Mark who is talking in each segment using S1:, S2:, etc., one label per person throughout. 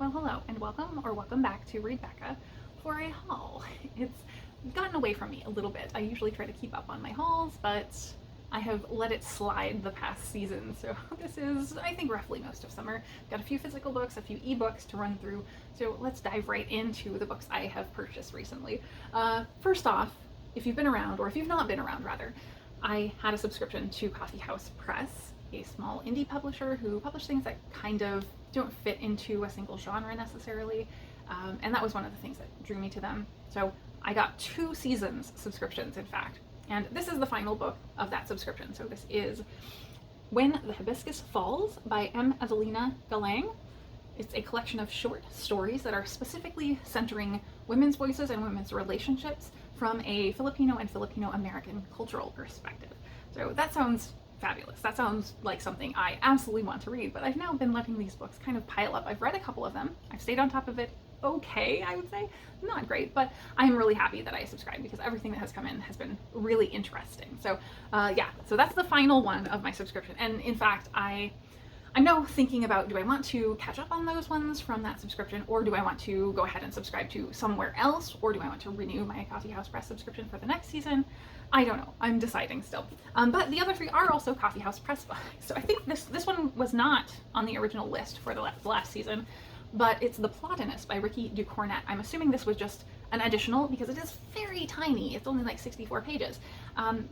S1: Well, hello and welcome back to Rebecca for a haul. It's gotten away from me a little bit. I usually try to keep up on my hauls, but I have let it slide the past season. So this is, I think, roughly most of summer. Got a few physical books, a few ebooks to run through. So let's dive right into the books I have purchased recently. First off, if you've been around, or if you've not been around rather, I had a subscription to Coffee House Press, a small indie publisher who publish things that kind of don't fit into a single genre necessarily, and that was one of the things that drew me to them. So I got 2 seasons subscriptions, in fact, and this is the final book of that subscription. So this is When the Hibiscus Falls by M. Evelina Galang. It's a collection of short stories that are specifically centering women's voices and women's relationships from a Filipino and Filipino-American cultural perspective. So that sounds fabulous. That sounds like something I absolutely want to read, but I've now been letting these books kind of pile up. I've read a couple of them. I've stayed on top of it okay, I would say. Not great, but I'm really happy that I subscribed because everything that has come in has been really interesting. So yeah, so that's the final one of my subscription. And in fact, I'm now thinking about, do I want to catch up on those ones from that subscription, or do I want to go ahead and subscribe to somewhere else, or do I want to renew my Coffee House Press subscription for the next season? I don't know. I'm deciding still. But the other 3 are also Coffee House Press books. So I think this one was not on the original list for the last season, but it's The Plotiness by Ricky Ducornet. I'm assuming this was just an additional because it is very tiny. It's only like 64 pages.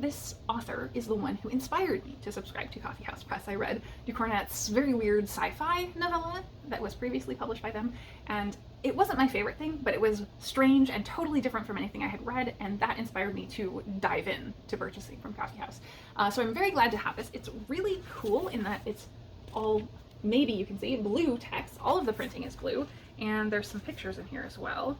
S1: This author is the one who inspired me to subscribe to Coffee House Press. I read Ducornet's very weird sci-fi novella that was previously published by them, and it wasn't my favorite thing, but it was strange and totally different from anything I had read, and that inspired me to dive in to purchasing from Coffee House. So I'm very glad to have this. It's really cool in that it's all, maybe you can see, blue text. All of the printing is blue, and there's some pictures in here as well.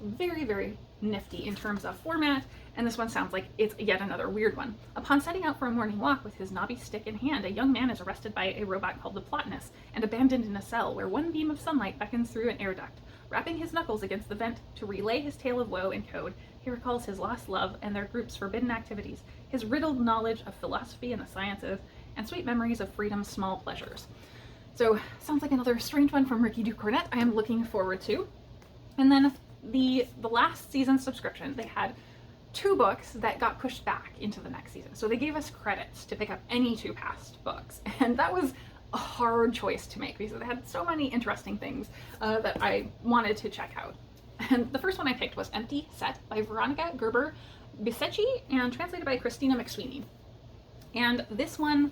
S1: Very, very nifty in terms of format, and this one sounds like it's yet another weird one. Upon setting out for a morning walk with his knobby stick in hand, a young man is arrested by a robot called the Plotiness and abandoned in a cell where one beam of sunlight beckons through an air duct. Rapping his knuckles against the vent to relay his tale of woe in code, he recalls his lost love and their group's forbidden activities, his riddled knowledge of philosophy and the sciences, and sweet memories of freedom's small pleasures. So, sounds like another strange one from Ricky Ducornet I am looking forward to. And then the last season's subscription, they had 2 books that got pushed back into the next season. So they gave us credits to pick up any 2 past books. And that was a hard choice to make because they had so many interesting things that I wanted to check out. And the first one I picked was Empty Set by Veronica Gerber Bisecci and translated by Christina McSweeney. And this one,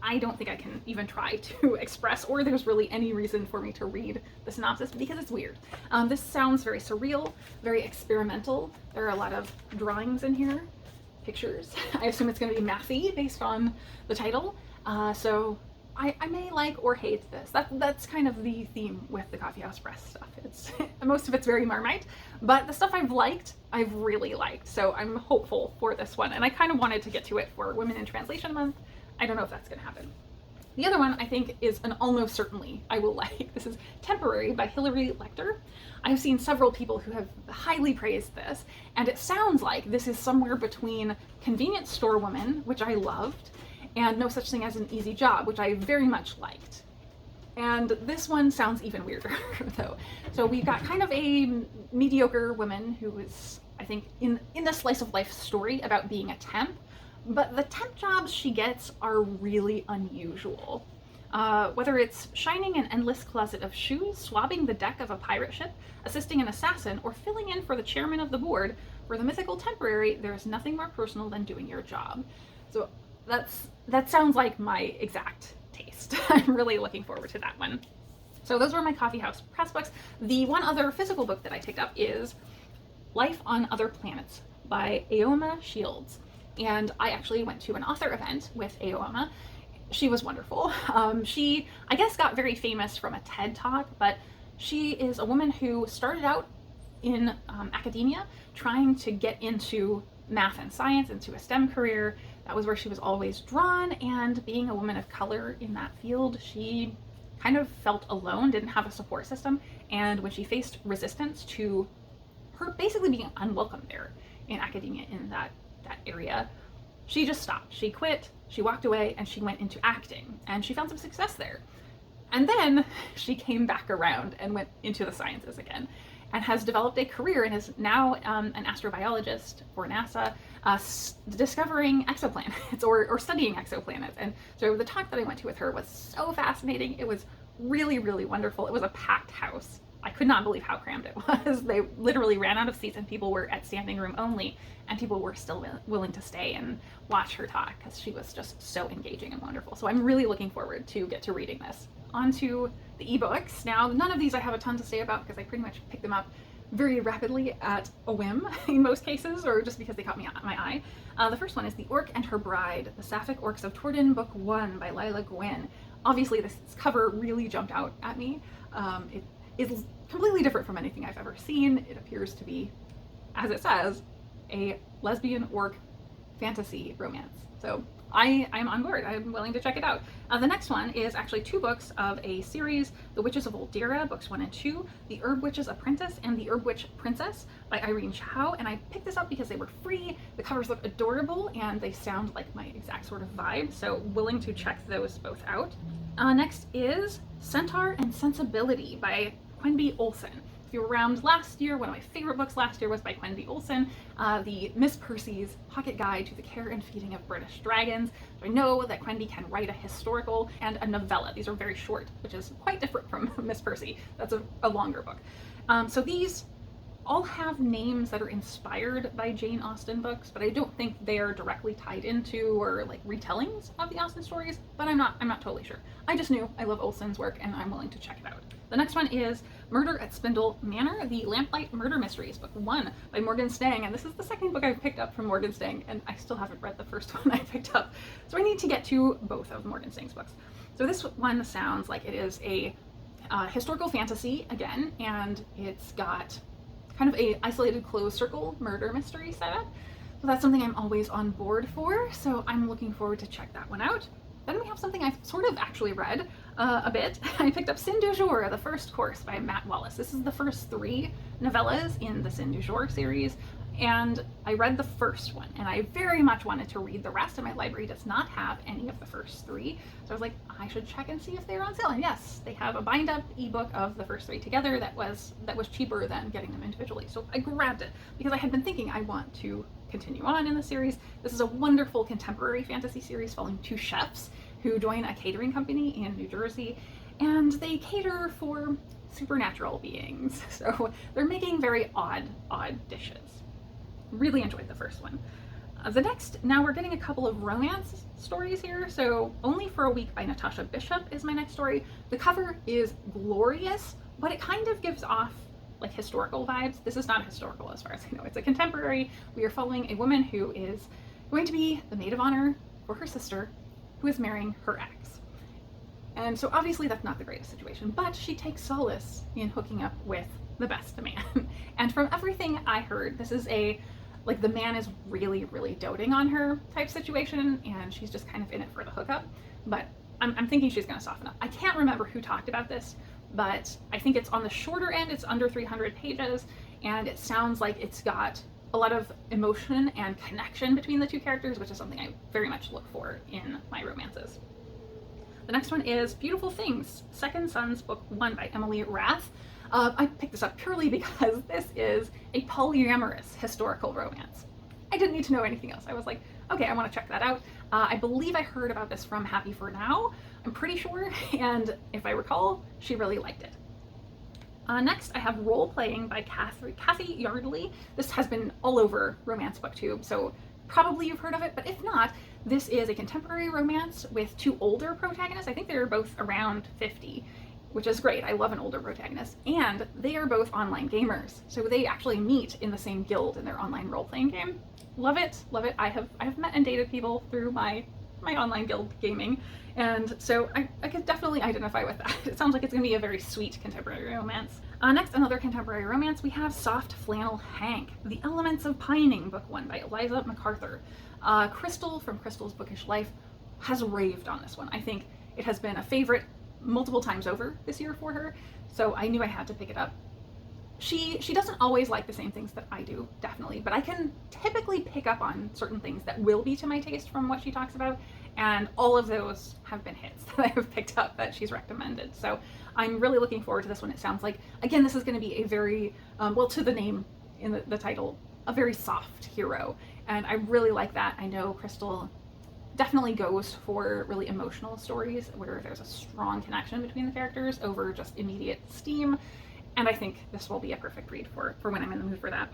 S1: I don't think I can even try to express, or there's really any reason for me to read the synopsis because it's weird. This sounds very surreal, very experimental. There are a lot of drawings in here, pictures. I assume it's going to be mathy based on the title. So I may like or hate this. That's kind of the theme with the Coffee House Press stuff. It's most of it's very Marmite, but the stuff I've liked, I've really liked. So I'm hopeful for this one, and I kind of wanted to get to it for Women in Translation Month. I don't know if that's going to happen. The other one I think is an almost certainly I will like. This is Temporary by Hilary Lecter. I've seen several people who have highly praised this, and it sounds like this is somewhere between Convenience Store Woman, which I loved, and No Such Thing as an Easy Job, which I very much liked. And this one sounds even weirder, though. So we've got kind of a mediocre woman who is, I think, in a slice of life story about being a temp, but the temp jobs she gets are really unusual. Whether it's shining an endless closet of shoes, swabbing the deck of a pirate ship, assisting an assassin, or filling in for the chairman of the board, for the mythical Temporary, there is nothing more personal than doing your job. So that sounds like my exact taste. I'm really looking forward to that one. So those were my Coffee House Press books. The one other physical book that I picked up is Life on Other Planets by Aoma Shields. And I actually went to an author event with Aoma. She was wonderful. She, I guess, got very famous from a TED Talk, but she is a woman who started out in academia trying to get into math and science, into a STEM career. That was where she was always drawn, and being a woman of color in that field, she kind of felt alone, didn't have a support system, and when she faced resistance to her basically being unwelcome there in academia in that area, she just stopped. She quit, she walked away, and she went into acting, and she found some success there. And then she came back around and went into the sciences again and has developed a career and is now an astrobiologist for NASA, discovering exoplanets or studying exoplanets. And so the talk that I went to with her was so fascinating. It was really, really wonderful. It was a packed house. I could not believe how crammed it was. They literally ran out of seats and people were at standing room only, and people were still willing to stay and watch her talk because she was just so engaging and wonderful. So I'm really looking forward to get to reading this. On to the ebooks. Now, none of these I have a ton to say about because I pretty much picked them up very rapidly at a whim in most cases, or just because they caught my eye. The first one is The Orc and Her Bride, The Sapphic Orcs of Tordin, Book 1 by Lila Gwyn. Obviously, this cover really jumped out at me. It is completely different from anything I've ever seen. It appears to be, as it says, a lesbian orc fantasy romance. So I'm on board. I'm willing to check it out. The next one is actually 2 books of a series, The Witches of Oldera, books 1 and 2, The Herb Witch's Apprentice, and The Herb Witch Princess by Irene Chow. And I picked this up because they were free, the covers look adorable, and they sound like my exact sort of vibe, so willing to check those both out. Next is Centaur and Sensibility by Quenby Olson. If you were around last year, one of my favorite books last year was by Quenby Olson, the Miss Percy's Pocket Guide to the Care and Feeding of British Dragons. So I know that Quenby can write a historical and a novella. These are very short, which is quite different from Miss Percy. That's a longer book. So these all have names that are inspired by Jane Austen books, but I don't think they are directly tied into or like retellings of the Austen stories, but I'm not totally sure. I just knew I love Olson's work and I'm willing to check it out. The next one is Murder at Spindle Manor, The Lamplight Murder Mysteries, book 1 by Morgan Stang. And this is the second book I've picked up from Morgan Stang, and I still haven't read the first one I picked up. So I need to get to both of Morgan Stang's books. So this one sounds like it is a historical fantasy again, and it's got kind of a isolated closed circle murder mystery setup. So that's something I'm always on board for. So I'm looking forward to check that one out. Then we have something I've sort of actually read a bit. I picked up Sin du Jour, The First Course by Matt Wallace. This is the first 3 novellas in the Sin du Jour series, and I read the first one, and I very much wanted to read the rest, and my library does not have any of the first 3. So I was like, I should check and see if they're on sale. And yes, they have a bind-up ebook of the first 3 together that was cheaper than getting them individually. So I grabbed it because I had been thinking I want to continue on in the series. This is a wonderful contemporary fantasy series following 2 chefs who join a catering company in New Jersey, and they cater for supernatural beings. So they're making very odd dishes. Really enjoyed the first one. Now we're getting a couple of romance stories here. So Only for a Week by Natasha Bishop is my next story. The cover is glorious, but it kind of gives off like historical vibes. This is not historical as far as I know. It's a contemporary. We are following a woman who is going to be the maid of honor for her sister, who is marrying her ex. And so obviously that's not the greatest situation, but she takes solace in hooking up with the best man. And from everything I heard, this is the man is really, really doting on her type situation, and she's just kind of in it for the hookup. But I'm thinking she's gonna soften up. I can't remember who talked about this, but I think it's on the shorter end. It's under 300 pages, and it sounds like it's got a lot of emotion and connection between the 2 characters, which is something I very much look for in my romances. The next one is Beautiful Things, Second Sons, book 1 by Emily Rath. I picked this up purely because this is a polyamorous historical romance. I didn't need to know anything else. I was like, okay, I want to check that out. I believe I heard about this from Happy for Now, I'm pretty sure, and if I recall, she really liked it. Next, I have Roleplaying by Kathy Yardley. This has been all over Romance BookTube, so probably you've heard of it, but if not, this is a contemporary romance with 2 older protagonists. I think they're both around 50, which is great. I love an older protagonist. And they are both online gamers, so they actually meet in the same guild in their online role-playing game. Love it, love it. I have met and dated people through my online guild gaming, and so I could definitely identify with that. It sounds like it's going to be a very sweet contemporary romance. Next, another contemporary romance, we have Soft Flannel Hank, The Elements of Pining, book 1 by Eliza MacArthur. Crystal from Crystal's Bookish Life has raved on this one. I think it has been a favorite multiple times over this year for her, so I knew I had to pick it up. she doesn't always like the same things that I do, definitely, but I can typically pick up on certain things that will be to my taste from what she talks about, and all of those have been hits that I have picked up that she's recommended. So I'm really looking forward to this one. It sounds like, again, this is going to be a very, well, to the name in the title, a very soft hero, and I really like that. I know Crystal definitely goes for really emotional stories where there's a strong connection between the characters over just immediate steam, and I think this will be a perfect read for when I'm in the mood for that.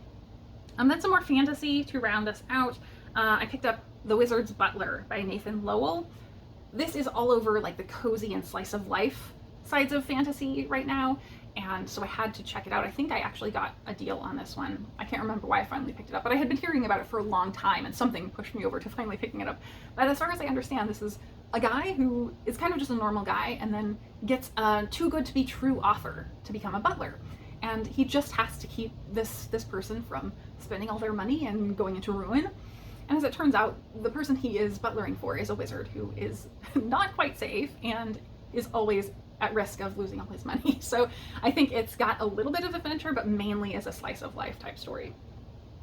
S1: Then some more fantasy to round us out. I picked up The Wizards Butler by Nathan Lowell. This is all over like the cozy and slice of life sides of fantasy right now, and so I had to check it out. I think I actually got a deal on this one. I can't remember why I finally picked it up, but I had been hearing about it for a long time, and something pushed me over to finally picking it up. But as far as I understand, this is a guy who is kind of just a normal guy and then gets a too good to be true offer to become a butler. And he just has to keep this person from spending all their money and going into ruin. And as it turns out, the person he is butlering for is a wizard who is not quite safe and is always at risk of losing all his money. So I think it's got a little bit of adventure, but mainly as a slice of life type story.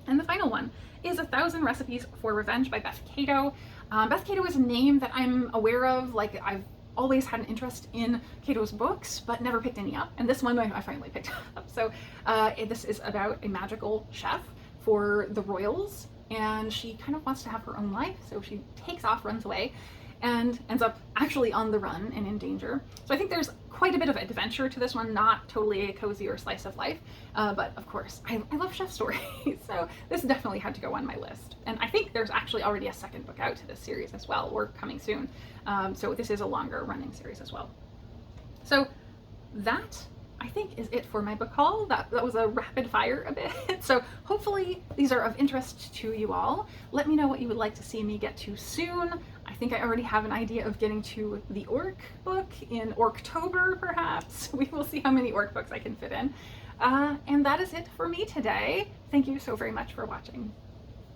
S1: And the final one is 1,000 Recipes for Revenge by Beth Cato. Beth Cato is a name that I'm aware of. Like, I've always had an interest in Cato's books, but never picked any up. And this one I finally picked up. So this is about a magical chef for the royals, and she kind of wants to have her own life. So she takes off, runs away, and ends up actually on the run and in danger. So I think there's quite a bit of adventure to this one, not totally a cozy or slice of life, but of course, I love chef stories, so this definitely had to go on my list. And I think there's actually already a second book out to this series as well, or coming soon, so this is a longer running series as well. So that, I think, is it for my book haul. That was a rapid fire a bit. So hopefully these are of interest to you all. Let me know what you would like to see me get to soon. I think I already have an idea of getting to the orc book in Orktober, perhaps. We will see how many orc books I can fit in. And that is it for me today. Thank you so very much for watching.